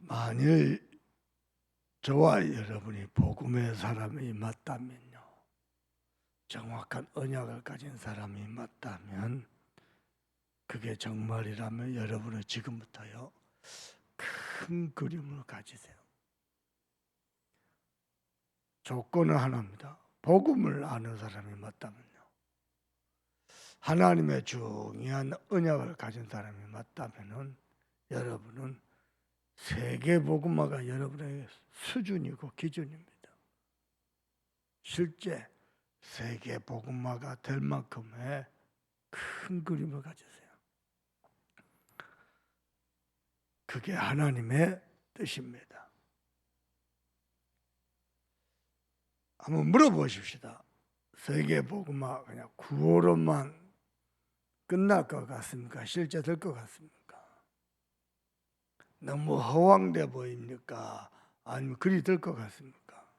만일 저와 여러분이 복음의 사람이 맞다면요, 정확한 언약을 가진 사람이 맞다면, 그게 정말이라면 여러분은 지금부터요 큰 그림을 가지세요. 조건은 하나입니다. 복음을 아는 사람이 맞다면요, 하나님의 중요한 언약을 가진 사람이 맞다면은 여러분은 세계 복음화가 여러분의 수준이고 기준입니다. 실제 세계 복음화가 될 만큼의 큰 그림을 가지세요. 그게 하나님의 뜻입니다. 한번 물어보십시다. 세계 복음화 그냥 구호로만 끝날 것 같습니까? 실제 될 것 같습니까? 너무 허황돼 보입니까? 아니면 그리 될 것 같습니까?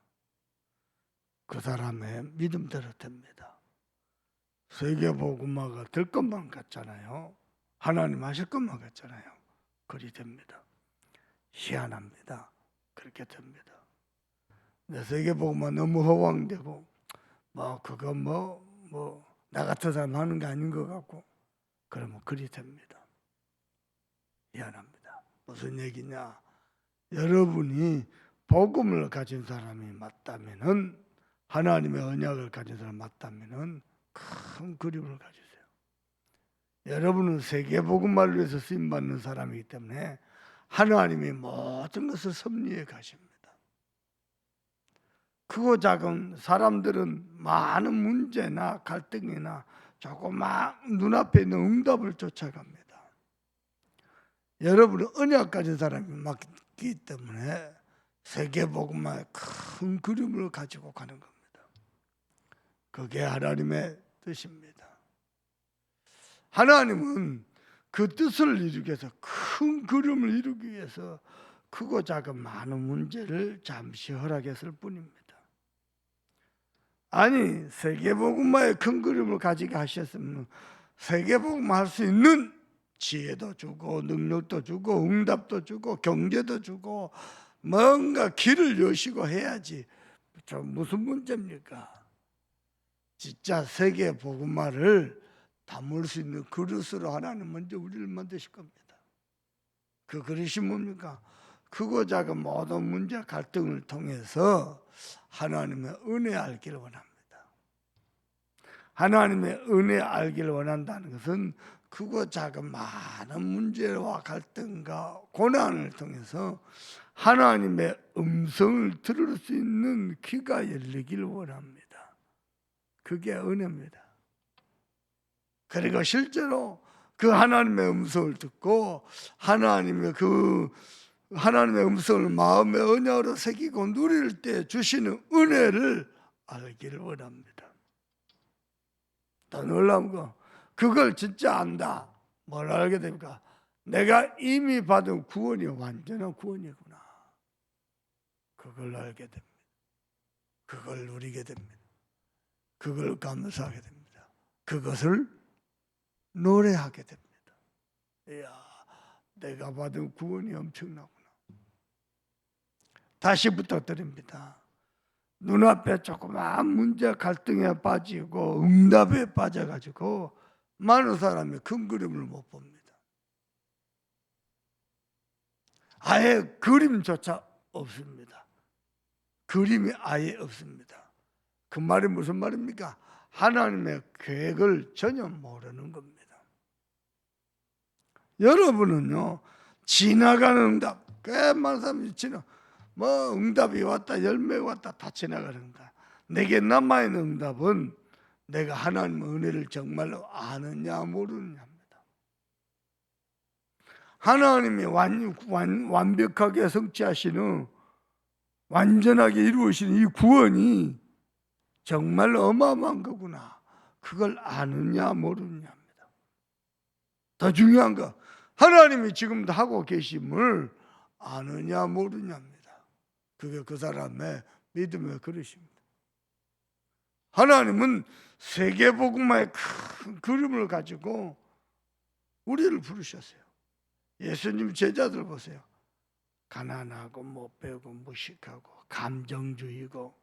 그 사람의 믿음대로 됩니다. 세계 복음화가 될 것만 같잖아요. 하나님 하실 것만 같잖아요. 그리 됩니다. 희한합니다. 그렇게 됩니다. 세계 복음화 너무 허황되고 그거 나 같은 사람 하는 게 아닌 것 같고 그러면 그리 됩니다. 희한합니다. 무슨 얘기냐? 여러분이 복음을 가진 사람이 맞다면은, 하나님의 언약을 가진 사람이 맞다면은 큰 그림을 가지세요. 여러분은 세계 복음화를 위해서 쓰임 받는 사람이기 때문에 하나님이 모든 것을 섭리해 가십니다. 크고 작은 사람들은 많은 문제나 갈등이나 조그만 눈앞에 있는 응답을 쫓아갑니다. 여러분은 언약 가진 사람이 맞기 때문에 세계 복음화의 큰 그림을 가지고 가는 겁니다. 그게 하나님의 뜻입니다. 하나님은 그 뜻을 이루기 위해서, 큰 그림을 이루기 위해서 크고 작은 많은 문제를 잠시 허락했을 뿐입니다. 아니, 세계복음화의 큰 그림을 가지게 하셨으면 세계복음화 할 수 있는 지혜도 주고 능력도 주고 응답도 주고 경제도 주고 뭔가 길을 여시고 해야지. 좀 무슨 문제입니까? 진짜 세계복음화를 담을 수 있는 그릇으로 하나님 먼저 우리를 만드실 겁니다. 그 그릇이 뭡니까? 크고 작은 모든 문제 갈등을 통해서 하나님의 은혜 알기를 원합니다. 하나님의 은혜 알기를 원한다는 것은 크고 작은 많은 문제와 갈등과 고난을 통해서 하나님의 음성을 들을 수 있는 귀가 열리기를 원합니다. 그게 은혜입니다. 그리고 실제로 그 하나님의 음성을 듣고 하나님의 음성을 마음의 언약으로 새기고 누릴 때 주시는 은혜를 알기를 원합니다. 더 놀라운 거, 그걸 진짜 안다. 뭘 알게 됩니까? 내가 이미 받은 구원이 완전한 구원이구나. 그걸 알게 됩니다. 그걸 누리게 됩니다. 그걸 감사하게 됩니다. 그것을 노래하게 됩니다. 이야, 내가 받은 구원이 엄청나구나. 다시 부탁드립니다. 눈앞에 조그마한 문제 갈등에 빠지고 응답에 빠져가지고 많은 사람이 큰 그림을 못 봅니다. 아예 그림조차 없습니다. 그림이 아예 없습니다. 그 말이 무슨 말입니까? 하나님의 계획을 전혀 모르는 겁니다. 여러분은요, 지나가는 응답, 꽤 많은 사람이 응답이 왔다, 열매가 왔다, 다 지나가는 거야. 내게 남아있는 응답은 내가 하나님의 은혜를 정말로 아느냐 모르느냐입니다. 하나님이 완벽하게 성취하시는, 완전하게 이루어지는 이 구원이 정말로 어마어마한 거구나. 그걸 아느냐 모르느냐입니다. 더 중요한 거, 하나님이 지금도 하고 계심을 아느냐 모르냐입니다. 그게 그 사람의 믿음의 그릇입니다. 하나님은 세계복음화의 큰 그림을 가지고 우리를 부르셨어요. 예수님 제자들 보세요. 가난하고 못 배우고 무식하고 감정주의고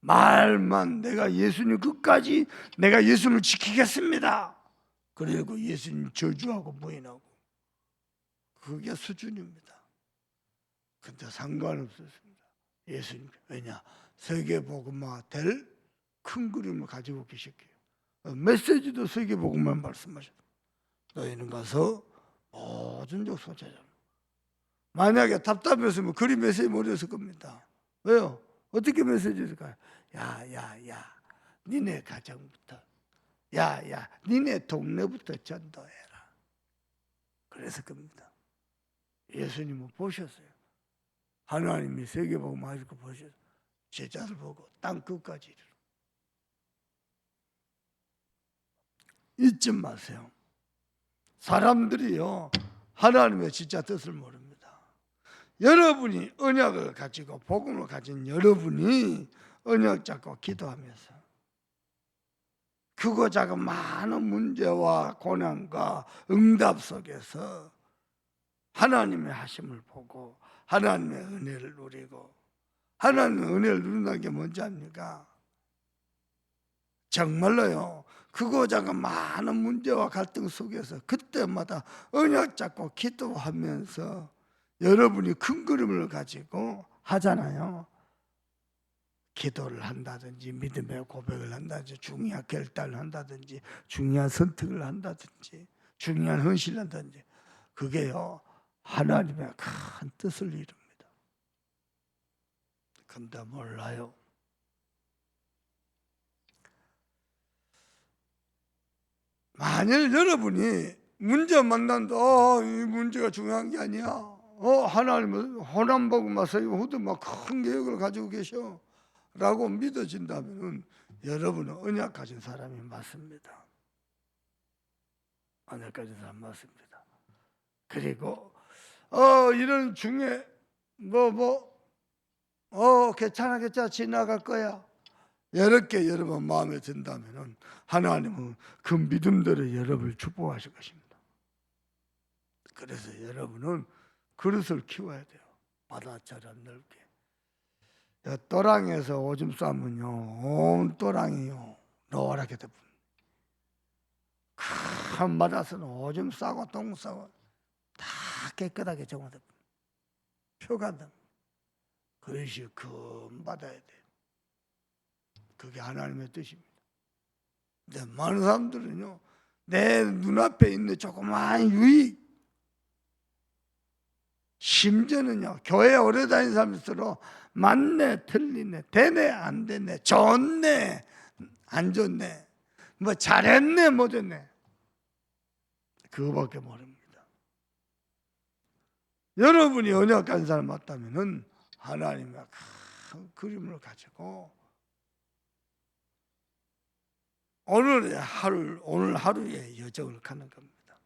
말만 내가 예수님 끝까지 내가 예수님을 지키겠습니다. 그리고 예수님 저주하고 부인하고 그게 수준입니다. 근데 상관없었습니다. 예수님 왜냐 세계복음화 될 큰 그림을 가지고 계셨기에 메시지도 세계복음만 말씀하셨어요. 너희는 가서 모든 족속 찾아. 만약에 답답했으면 그림 메시지 못했을 겁니다. 왜요? 어떻게 메시지일까요? 야야야 니네 가정부터 야야 니네 동네부터 전도해라. 그랬을 겁니다. 예수님은 보셨어요. 하나님이 세계복음 하실 거 보셨어요. 제자들 보고 땅 끝까지 이르러. 잊지 마세요. 사람들이요 하나님의 진짜 뜻을 모릅니다. 여러분이 언약을 가지고 복음을 가진 여러분이 언약 잡고 기도하면서 크고 작은 많은 문제와 고난과 응답 속에서 하나님의 하심을 보고 하나님의 은혜를 누리고 하나님의 은혜를 누린다는 게 뭔지 압니까? 정말로요 크고 작은 많은 문제와 갈등 속에서 그때마다 언약 잡고 기도하면서 여러분이 큰 그림을 가지고 하잖아요. 기도를 한다든지 믿음의 고백을 한다든지 중요한 결단을 한다든지 중요한 선택을 한다든지 중요한 헌신을 한다든지 그게요 하나님의 큰 뜻을 이룹니다. 근데 몰라요. 만일 여러분이 문제 만난다 이 문제가 중요한 게 아니야 하나님은 호남복음만 세우고 후드만 큰 계획을 가지고 계셔 라고 믿어진다면 여러분은 언약 가진 사람이 맞습니다. 언약 가진 사람 맞습니다. 그리고 이런 중에 괜찮아 지나갈 거야 이렇게 여러분 마음에 든다면 하나님은 그 믿음대로 여러분을 축복하실 것입니다. 그래서 여러분은 그릇을 키워야 돼요. 바다처럼 넓게. 또랑에서 오줌 싸면요 온 또랑이요 노랗게 덮은 큰 바다에서는 오줌 싸고 똥 싸고 다 깨끗하게 정화덮은 표가등 그릇이 큰 바다야 돼요. 그게 하나님의 뜻입니다. 근데 많은 사람들은요 내 눈앞에 있는 조그마한 유익 심지어는요 교회 오래 다니는 사람일수록 맞네 틀리네 되네 안 되네 좋네 안 좋네 뭐 잘했네 못했네 그거밖에 모릅니다. 여러분이 언약 가진 사람 맞다면 하나님의 큰 그림을 가지고 오늘 하루의 여정을 가는 겁니다.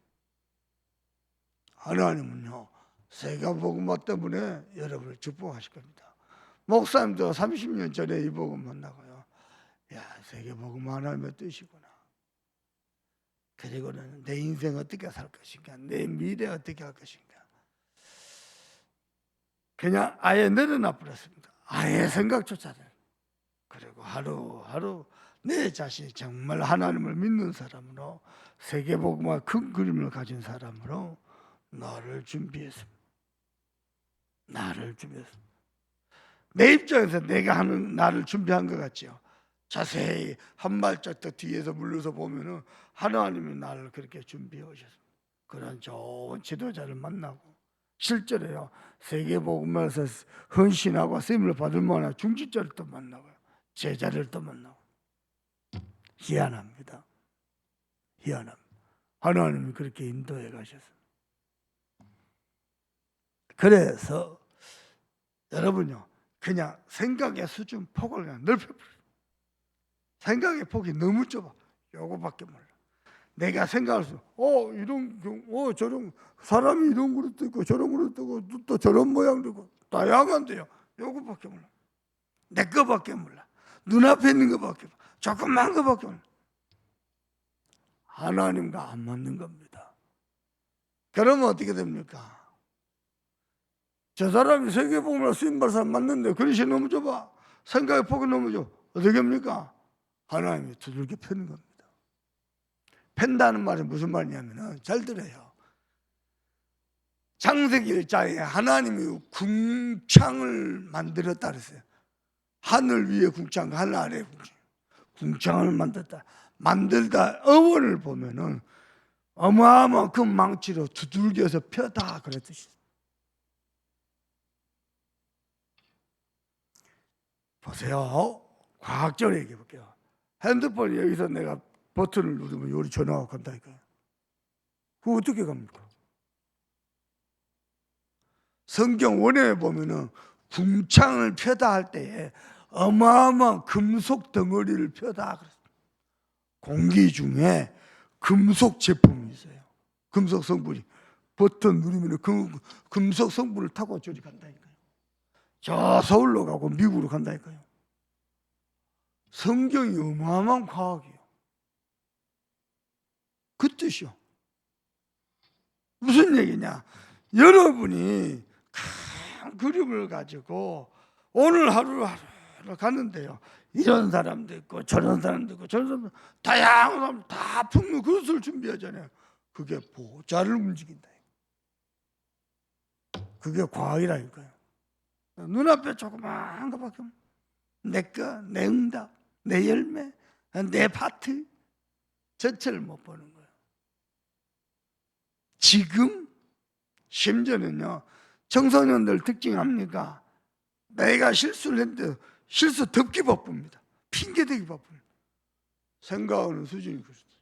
하나님은요 세계복음화 때문에 여러분을 축복하실 겁니다. 목사님도 30년 전에 이 복음 만나고요 야 세계복음화 하나님의 뜻이구나. 그리고는 내 인생 어떻게 살 것인가 내 미래 어떻게 할 것인가 그냥 아예 내려놔 버렸습니다. 아예 생각조차는. 그리고 하루하루 내 자신이 정말 하나님을 믿는 사람으로 세계복음화 큰 그림을 가진 사람으로 나를 준비했습니다. 내 입장에서 내가 하는 나를 준비한 것 같죠. 자세히 한 발짝 더 뒤에서 물러서 보면은 하나님이 나를 그렇게 준비해 오셨습니다. 그런 좋은 지도자를 만나고 실제로요 세계복음에서 헌신하고 쓰임을 받을 만한 중직자를 또 만나고요 제자를 또 만나고 희한합니다. 하나님이 그렇게 인도해 가셨습니다. 그래서 여러분요 그냥 생각의 수준 폭을 그냥 넓혀버려요. 생각의 폭이 너무 좁아. 요거밖에 몰라. 내가 생각할 수 저런 사람이 이런 그릇도 있고 저런 그릇도 있고 또 저런 모양도 있고 다양한데요. 요거밖에 몰라. 내 거밖에 몰라. 눈앞에 있는 거밖에 몰라. 조그만 거밖에 몰라. 하나님과 안 맞는 겁니다. 그러면 어떻게 됩니까? 저 사람이 세계복음을 쓰임받은 사람 맞는데 그릇이 너무 좁아, 생각의 폭이 너무 좁아. 어떻게 합니까? 하나님이 두들겨 패는 겁니다. 팬다는 말은 무슨 말이냐면, 잘 들어요. 창세기 1장에 하나님이 궁창을 만들었다 그랬어요. 하늘 위에 궁창, 하늘 아래에 궁창. 궁창을 만들다. 만들다 어원을 보면은 어마어마한 그 망치로 두들겨서 펴다 그랬듯이. 보세요. 과학적으로 얘기해 볼게요. 핸드폰 여기서 내가 버튼을 누르면 여기 전화가 간다니까요. 그거 어떻게 갑니까? 성경 원어에 보면은 궁창을 펴다 할 때에 어마어마한 금속 덩어리를 펴다 그랬어요. 공기 중에 금속 제품이 있어요. 금속 성분이. 버튼 누르면 그 금속 성분을 타고 저리 간다니까요. 저 서울로 가고 미국으로 간다니까요. 성경이 어마어마한 과학이에요. 그 뜻이요. 무슨 얘기냐? 여러분이 큰 그림을 가지고 오늘 하루를 가는데요. 이런 사람도 있고 저런 사람도 있고 저런 사람도, 다양한 사람 다 품는 그릇을 준비하잖아요. 그게 보좌를 움직인다. 그게 과학이라니까요. 눈앞에 조그마한 것밖에 없는, 내 거, 내 응답, 내 열매, 내 파트 전체를 못 보는 거예요. 지금 심지어는요, 청소년들 특징이 합니까? 내가 실수를 했는데 실수 덮기 바쁩니다. 핑계대기 바쁩니다. 생각하는 수준이 그렇습니다.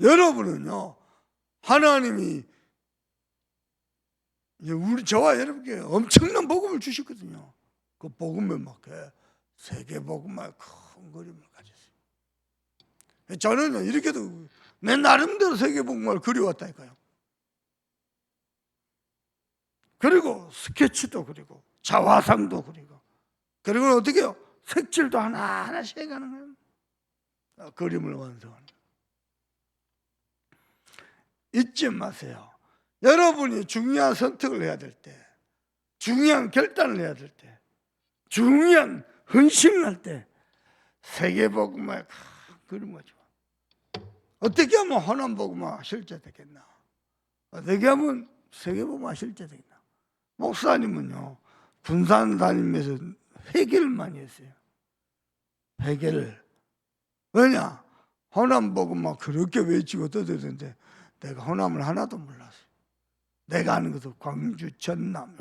여러분은요, 하나님이 저와 여러분께 엄청난 복음을 주셨거든요. 그 복음에 맞게 세계 복음의 큰 그림을 가졌어요. 저는 이렇게도 내 나름대로 세계 복음을 그려왔다니까요. 그리고 스케치도 그리고 자화상도 그리고, 그리고 어떻게 해요? 색칠도 하나하나씩 해가는 거예요. 그림을 완성하는 거예요. 잊지 마세요. 여러분이 중요한 선택을 해야 될 때, 중요한 결단을 해야 될 때, 중요한 헌신을 할 때 세계복음의 그림을 줘. 어떻게 하면 호남복음화 실제되겠나? 어떻게 하면 세계복음화 실제되겠나? 목사님은요, 군산 다니면서 회개를 많이 했어요. 회개를. 왜냐? 호남복음화 그렇게 외치고 떠들던데 내가 호남을 하나도 몰랐어요. 내가 아는 것도 광주, 전남,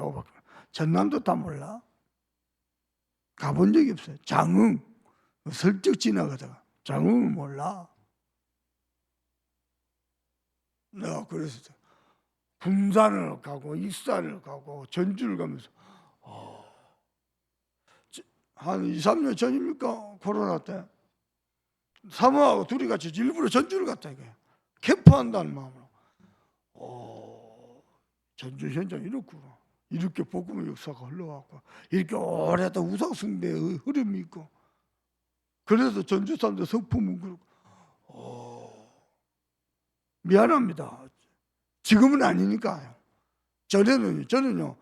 전남도 다 몰라. 가본 적이 없어요. 장흥, 슬쩍 지나가다가 장흥을 몰라. 내가 그래서 군산을 가고 익산을 가고 전주를 가면서 한 2, 3년 전입니까? 코로나 때 사모하고 둘이 같이 일부러 전주를 갔다 이거예요. 캠프한다는 마음으로. 전주 현장 이렇구나. 이렇게 복음의 역사가 흘러왔고, 이렇게 오래된 우상 숭배의 흐름이 있고, 그래서 전주 사람들 성품은 그렇고. 미안합니다. 지금은 아니니까요. 저는요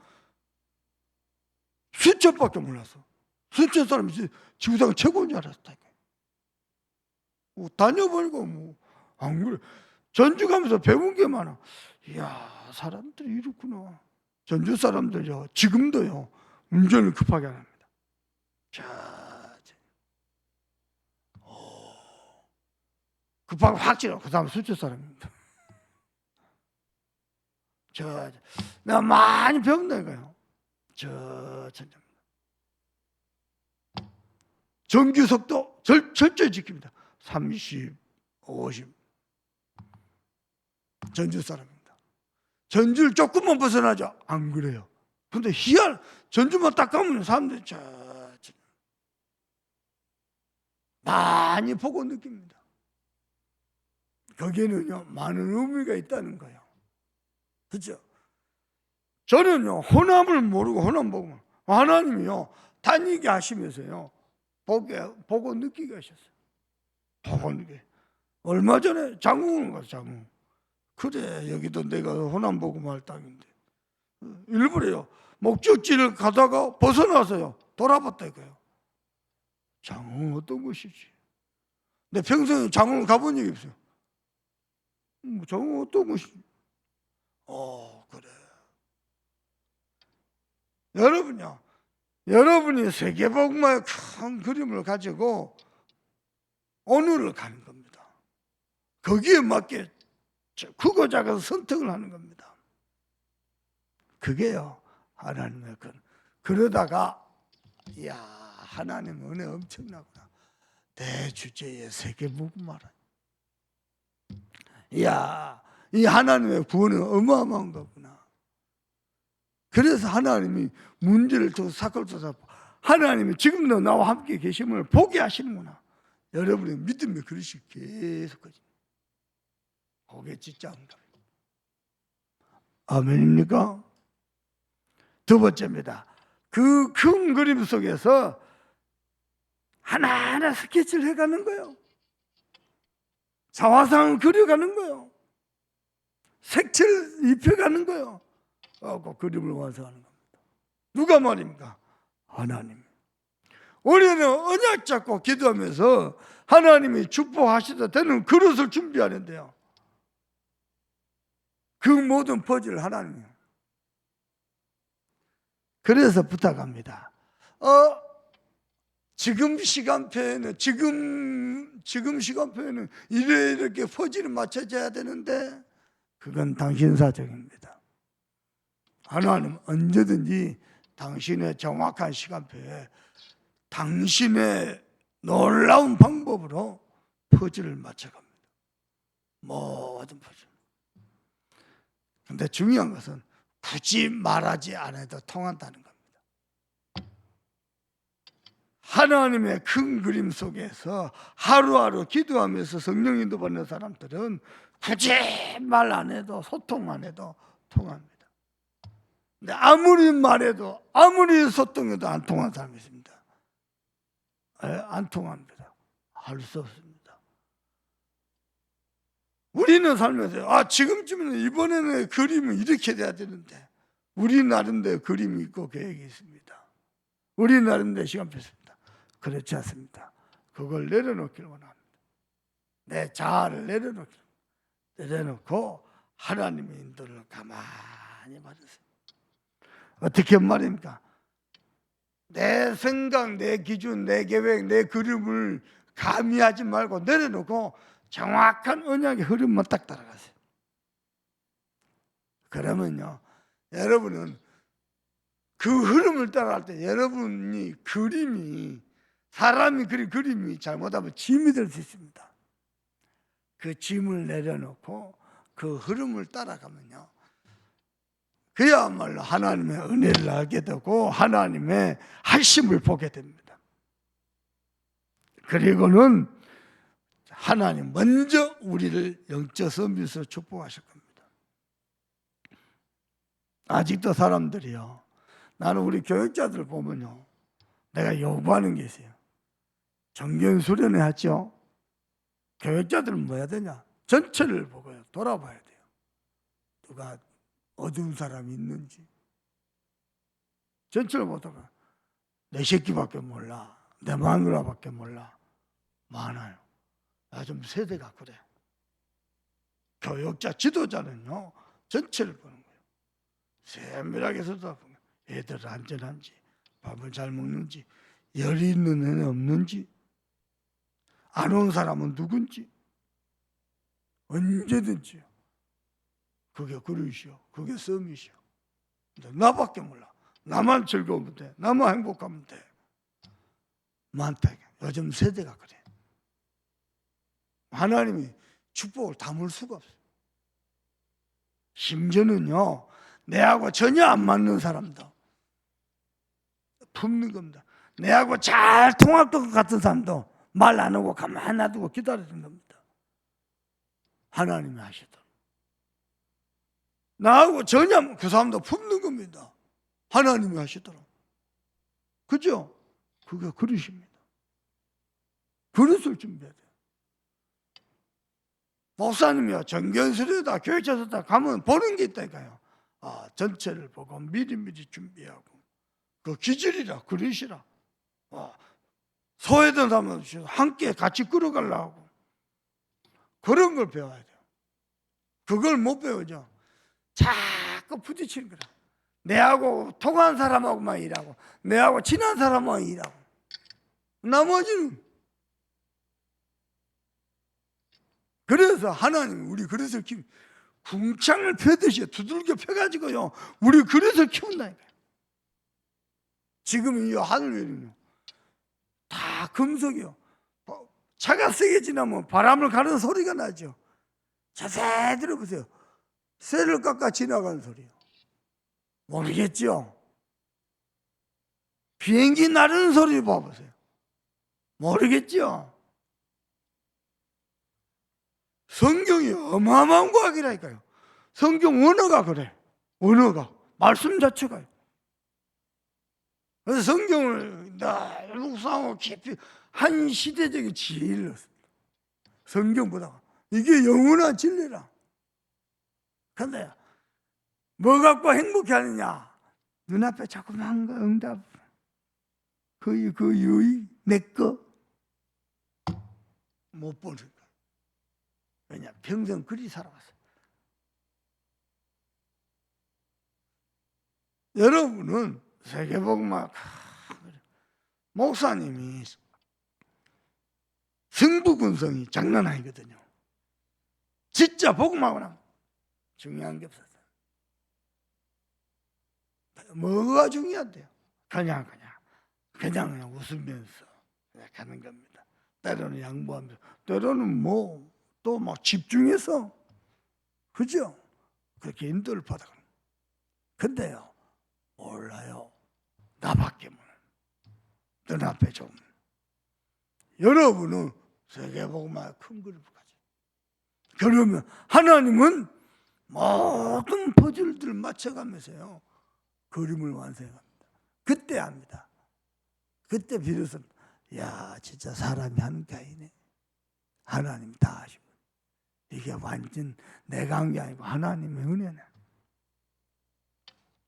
수천밖에 몰랐어. 수천 사람이 지구상 최고인 줄 알았다. 다녀보니까 안 그래. 전주 가면서 배운 게 많아. 이야, 사람들이 이렇구나. 전주 사람들요, 지금도요, 운전을 급하게 안 합니다. 급하게 확 지나. 그 사람 수천 사람입니다. 내가 많이 배운다니까요. 천장입니다. 정규속도 철저히 지킵니다. 30, 50. 전주 사람입니다. 전주를 조금만 벗어나죠. 안 그래요. 근데 전주만 딱 가면 사람들이 많이 보고 느낍니다. 거기에는요, 많은 의미가 있다는 거예요. 그렇죠? 저는요, 호남을 모르고 호남 보고 하나님이요, 다니게 하시면서요, 보고 느끼게 하셨어요. 보고 느끼게. 얼마 전에 장흥을 가서 장흥. 그래, 여기도 내가 호남복음할 땅인데. 일부러요. 목적지를 가다가 벗어나서요. 돌아봤다 이거예요. 장흥 어떤 곳이지? 내 평생에 장흥을 가본 적이 없어요. 장흥 어떤 곳이지? 그래. 여러분요. 여러분이 세계복음화의 큰 그림을 가지고 오늘을 가는 겁니다. 거기에 맞게 크고 작아서 선택을 하는 겁니다. 그게요, 하나님의 건. 그러다가, 이야, 하나님 은혜 엄청나구나. 내 주제에 세계복음화라. 이야, 이 하나님의 구원은 어마어마한 거구나. 그래서 하나님이 문제를 더 사건을 잡고 하나님이 지금도 나와 함께 계심을 보게 하시는구나. 여러분의 믿음의 그릇이 계속 커집니다. 그게 진짜 응답입니다. 아멘입니까? 두 번째입니다. 그 큰 그림 속에서 하나하나 스케치를 해가는 거예요. 자화상을 그려가는 거예요. 색칠을 입혀가는 거예요. 그 그림을 완성하는 겁니다. 누가 말입니까? 하나님. 우리는 언약 잡고 기도하면서 하나님이 축복하시다 되는 그릇을 준비하는데요. 그 모든 퍼즐을 하나님이요. 그래서 부탁합니다. 지금 시간표에는 지금 시간표에는 이렇게 퍼즐이 맞춰져야 되는데 그건 당신 사정입니다. 하나님 언제든지 당신의 정확한 시간표에 당신의 놀라운 방법으로 퍼즐을 맞춰갑니다. 모든 퍼즐. 근데 중요한 것은 굳이 말하지 않아도 통한다는 겁니다. 하나님의 큰 그림 속에서 하루하루 기도하면서 성령 인도 받는 사람들은 굳이 말 안 해도 소통 안 해도 통합니다. 근데 아무리 말해도 아무리 소통해도 안 통하는 사람이 있습니다. 안 통합니다. 할 수 없습니다. 우리는 살면서 지금쯤에는 이번에는 그림은 이렇게 돼야 되는데 우리 나름대로 그림이 있고 계획이 있습니다. 우리 나름대로 시간표 있습니다. 그렇지 않습니다. 그걸 내려놓기를 원합니다. 내 자아를 내려놓고 하나님의 인도를 가만히 받으세요. 어떻게 말입니까? 내 생각, 내 기준, 내 계획, 내 그림을 가미하지 말고 내려놓고 정확한 언약의 흐름만 딱 따라가세요. 그러면요, 여러분은 그 흐름을 따라갈 때 여러분이 사람이 그린 그림이 잘못하면 짐이 될 수 있습니다. 그 짐을 내려놓고 그 흐름을 따라가면요, 그야말로 하나님의 은혜를 알게 되고 하나님의 하심을 보게 됩니다. 그리고는 하나님 먼저 우리를 영적 서밋으로 축복하실 겁니다. 아직도 사람들이요, 나는 우리 교육자들 보면요, 내가 요구하는 게 있어요. 정경 수련회 하죠. 교육자들은 뭐 해야 되냐? 전체를 보고요, 돌아봐야 돼요. 누가 어두운 사람이 있는지 전체를 보다가 내 새끼밖에 몰라, 내 마누라밖에 몰라. 많아요. 좀 세대가 그래. 교육자 지도자는요, 전체를 보는 거예요. 세밀하게 들여다보면 애들 안전한지, 밥을 잘 먹는지, 열이 있는 애는 없는지, 안 온 사람은 누군지, 언제든지요. 그게 그릇이요, 그게 썸이시요. 나밖에 몰라. 나만 즐거우면 돼, 나만 행복하면 돼. 많다. 요즘 세대가 그래. 하나님이 축복을 담을 수가 없어요. 심지어는요, 내하고 전혀 안 맞는 사람도 품는 겁니다. 내하고 잘 통할 것 같은 사람도 말 안 하고 가만히 놔두고 기다리는 겁니다. 하나님이 하시더라. 나하고 전혀 그 사람도 품는 겁니다. 하나님이 하시더라. 그죠? 그게 그릇입니다. 그릇을 준비해야 돼요. 목사님이요 정견설에다 교회처다 가면 보는 게 있다니까요. 전체를 보고 미리미리 준비하고 그 기질이라 그릇이라 소외된 사람은 함께 같이 끌어가려고 그런 걸 배워야 돼요. 그걸 못 배우죠. 자꾸 부딪히는 거라. 내하고 통한 사람하고만 일하고 내하고 친한 사람하고만 일하고 나머지는. 그래서 하나님 우리 그릇을 궁창을 펴듯이 두들겨 펴가지고요 우리 그릇을 키운다니까요. 지금 이 하늘에는요 다 금속이요. 차가 세게 지나면 바람을 가는 소리가 나죠. 자세히 들어보세요. 쇠를 깎아 지나가는 소리요. 모르겠죠? 비행기 나르는 소리 봐보세요. 모르겠죠? 성경이 어마어마한 과학이라니까요. 성경 언어가 그래. 언어가 말씀 자체가요. 그래서 성경을 늘 묵상하고 깊이 한 시대적인 지혜를 얻습니다. 성경보다 이게 영원한 진리라. 근데 뭐 갖고 행복해 하느냐? 눈앞에 자꾸만 그 응답, 그 유의 내 거 못 보는 거야. 왜냐? 평생 그리 살아왔어요. 여러분은 세계복음화 목사님이 승부근성이 장난 아니거든요. 진짜 복음하고 나면 중요한 게 없었어요. 뭐가 중요한데요? 그냥 웃으면서 가는 겁니다. 때로는 양보하면서, 때로는 또 막 집중해서, 그죠? 그렇게 인도를 받아가는 거예요. 근데요, 몰라요. 나밖에 모르는. 눈앞에 좀. 여러분은 세계복음화의 큰 그림을 가져요. 그러면 하나님은 모든 퍼즐들을 맞춰가면서요 그림을 완성합니다. 그때 합니다. 그때 비로소 야 진짜 사람이 하는 게 아니네. 하나님 다 하시고 이게 완전 내가 한 게 아니고 하나님의 은혜네.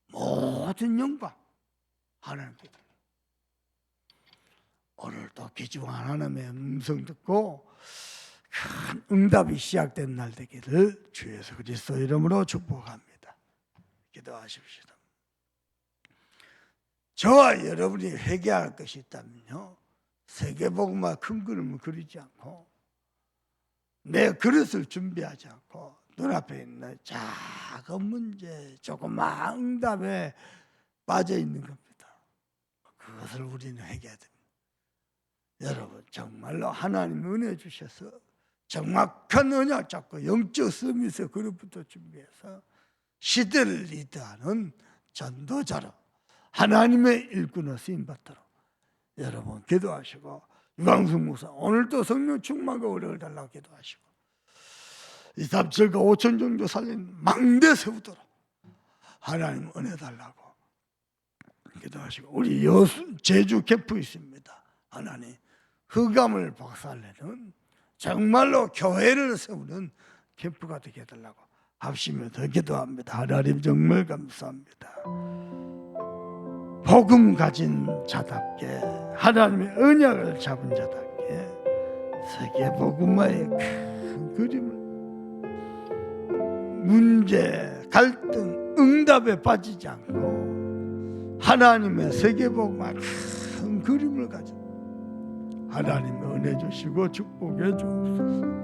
모든 영광 하나님께 드립니다. 오늘도 귀중한 하나님의 음성 듣고 큰 응답이 시작된 날 되기를 주 예수 그리스도 이름으로 축복합니다. 기도하십시오. 저와 여러분이 회개할 것이 있다면요, 세계복음화 큰 그림을 그리지 않고 내 그릇을 준비하지 않고 눈앞에 있는 작은 문제, 조그마한 응답에 빠져 있는 겁니다. 그것을 우리는 회개해야 됩니다. 여러분 정말로 하나님 은혜 주셔서 정확한 언약 잡고 영적 서밋의 그릇부터 준비해서 시대를 리드하는 전도자로 하나님의 일꾼으로 쓰임받도록 여러분 기도하시고, 유광숙 목사 오늘도 성령 충만과 은혜를 달라고 기도하시고, 237과 5천 정도 살린 망대 세우도록 하나님 은혜 달라고 기도하시고, 우리 제주 캠프 있습니다. 하나님 흑암을 박살내는 정말로 교회를 세우는 캠프가 되게 해달라고 합시며 더 기도합니다. 하나님 정말 감사합니다. 복음 가진 자답게, 하나님의 언약을 잡은 자답게 세계 복음화의 큰 그림을, 문제, 갈등, 응답에 빠지지 않고 하나님의 세계 복음화 큰 그림을 가진 하나님의 은혜 주시고 축복해 주옵소서.